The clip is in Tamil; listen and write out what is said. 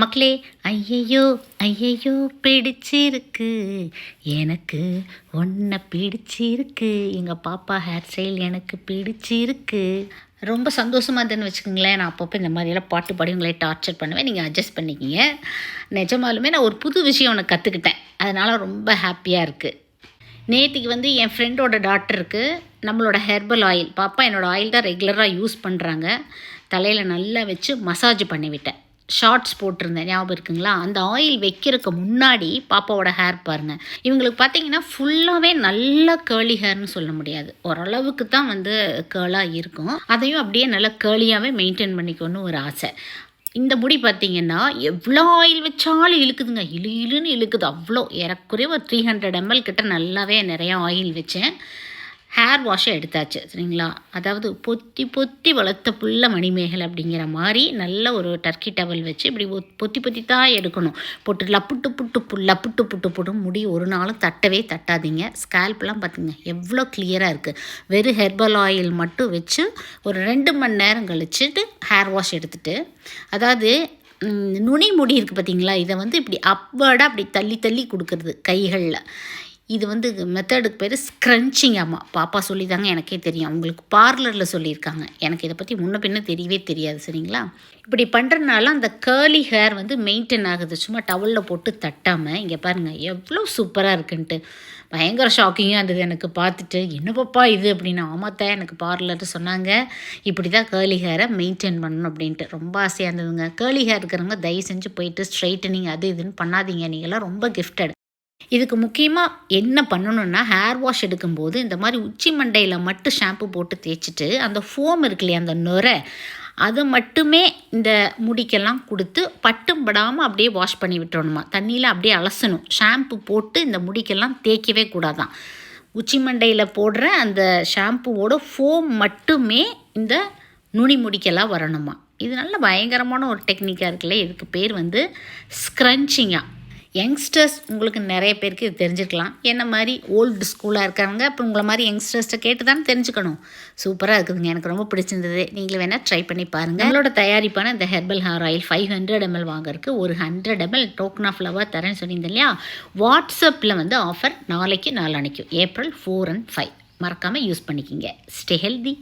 மக்களே, ஐயையோ ஐயையோ பிடிச்சிருக்கு, எனக்கு ஒன்றை பிடிச்சிருக்கு, எங்கள் பாப்பா ஹேர் ஸ்டைல் எனக்கு பிடிச்சிருக்கு. ரொம்ப சந்தோஷமாக இருந்தேன்னு வச்சுக்கோங்களேன். நான் அப்பப்போ இந்த மாதிரியெல்லாம் பாட்டு பாடி உங்களை டார்ச்சர் பண்ணுவேன், நீங்கள் அட்ஜஸ்ட் பண்ணிக்கிங்க. நிஜமாலுமே நான் ஒரு புது விஷயம் ஒன்று கற்றுக்கிட்டேன், அதனால் ரொம்ப ஹாப்பியாக இருக்குது. நேற்றுக்கு என் ஃப்ரெண்டோட டாக்டருக்கு நம்மளோட ஹெர்பல் ஆயில், பாப்பா என்னோடய ஆயில் தான் ரெகுலராக யூஸ் பண்ணுறாங்க, தலையில் நல்லா வச்சு மசாஜ் பண்ணிவிட்டேன். ஷார்ட்ஸ் போட்டிருந்தேன், ஞாபகம் இருக்குங்களா? அந்த ஆயில் வைக்கிறதுக்கு முன்னாடி பாப்பாவோட ஹேர் பாருங்கள். இவங்களுக்கு பார்த்தீங்கன்னா ஃபுல்லாகவே நல்லா கேர்லி ஹேர்னு சொல்ல முடியாது, ஓரளவுக்கு தான் கேர்லாக இருக்கும். அதையும் அப்படியே நல்லா கேர்லியாகவே மெயின்டைன் பண்ணிக்கணும்னு ஒரு ஆசை. இந்த முடி பார்த்திங்கன்னா எவ்வளோ ஆயில் வச்சாலும் இழுக்குதுங்க, இழுன்னு இழுக்குது. அவ்வளோ ஏறக்குறைய ஒரு 300 ml கிட்ட நல்லாவே நிறையா ஆயில் வச்சேன். ஹேர் வாஷை எடுத்தாச்சு, சரிங்களா? அதாவது பொத்தி பொத்தி வளர்த்த புள்ள மணிமேகலை அப்படிங்கிற மாதிரி நல்ல ஒரு டர்க்கி டவல் வச்சு இப்படி பொத்தி பொத்தி தான் எடுக்கணும். போட்டு லப்புட்டு புட்டு முடி ஒரு நாளும் தட்டவே தட்டாதீங்க. ஸ்கேல்ப்லாம் பார்த்துங்க எவ்வளோ கிளியராக இருக்குது. வெறும் ஹெர்பல் ஆயில் மட்டும் வச்சு ஒரு 2 மணி நேரம் கழிச்சுட்டு ஹேர் வாஷ் எடுத்துகிட்டு, அதாவது நுனி முடி இருக்குது பார்த்திங்களா, இதை இப்படி அப்வர்டாக அப்படி தள்ளி தள்ளி கொடுக்குறது கைகளில். இது மெத்தடுக்கு பேர் ஸ்க்ரன்ச்சிங். ஆமாம், பாப்பா சொல்லி தாங்க எனக்கே தெரியும், அவங்களுக்கு பார்லரில் சொல்லியிருக்காங்க. எனக்கு இதை பற்றி முன்ன பின்ன தெரியவே தெரியாது, சரிங்களா? இப்படி பண்ணுறதுனால அந்த கேர்லி ஹேர் மெயின்டைன் ஆகுது, சும்மா டவலில் போட்டு தட்டாமல். இங்கே பாருங்கள் எவ்வளோ சூப்பராக இருக்குன்ட்டு. பயங்கர ஷாக்கிங்காக இருந்தது எனக்கு பார்த்துட்டு. என்ன பாப்பா இது அப்படின்னு. ஆமாத்தான், எனக்கு பார்லர் சொன்னாங்க இப்படி தான் கேர்லி ஹேரை மெயின்டைன் பண்ணணும் அப்படின்ட்டு. ரொம்ப ஆசையாக இருந்ததுங்க. கேர்லி ஹேர் இருக்கிறவங்க தயவு செஞ்சு போயிட்டு ஸ்ட்ரைட்டனிங் அது இதுன்னு பண்ணாதீங்க, நீங்கள்லாம் ரொம்ப கிஃப்டட். இதுக்கு முக்கியமாக என்ன பண்ணணுன்னா, ஹேர் வாஷ் எடுக்கும்போது இந்த மாதிரி உச்சி மண்டையில் மட்டும் ஷாம்பு போட்டு தேய்ச்சிட்டு அந்த ஃபோம் இருக்கு இல்லையா, அந்த நுரை, அதை மட்டுமே இந்த முடிக்கெல்லாம் கொடுத்து பட்டும் படாமல் அப்படியே வாஷ் பண்ணி விட்டுறணுமா. தண்ணியில் அப்படியே அலசணும். ஷாம்பு போட்டு இந்த முடிக்கெல்லாம் தேய்க்கவே கூடாதான். உச்சி மண்டையில் போடுற அந்த ஷாம்புவோட ஃபோம் மட்டுமே இந்த நுனி முடிக்கெல்லாம் வரணுமா. இது நல்ல பயங்கரமான ஒரு டெக்னிக்காக இருக்குல்ல. இதுக்கு பேர் ஸ்க்ரன்ச்சிங்காக. யங்ஸ்டர்ஸ் உங்களுக்கு நிறைய பேருக்கு இது தெரிஞ்சிருக்கலாம். என்ன மாதிரி ஓல்டு ஸ்கூலாக இருக்காங்க, அப்புறம் உங்களை மாதிரி யங்ஸ்டர்ஸ்ட்டை கேட்டு தான் தெரிஞ்சுக்கணும். சூப்பராக இருக்குதுங்க, எனக்கு ரொம்ப பிடிச்சிருந்தது. நீங்களும் வேணால் ட்ரை பண்ணி பாருங்கள். நம்மளோட தயாரிப்பான இந்த ஹெர்பல் ஹேர் ஆயில் 500 ml வாங்குறதுக்கு ஒரு 100 ml டோக்கன் ஆஃப் லவ்வாக தரேன்னு சொல்லியிருந்தேன் இல்லையா. வாட்ஸ்அப்பில் ஆஃபர் நாளைக்கு நாளான்னைக்கு April 4 and 5 மறக்காமல் யூஸ் பண்ணிக்கிங்க. Stay healthy.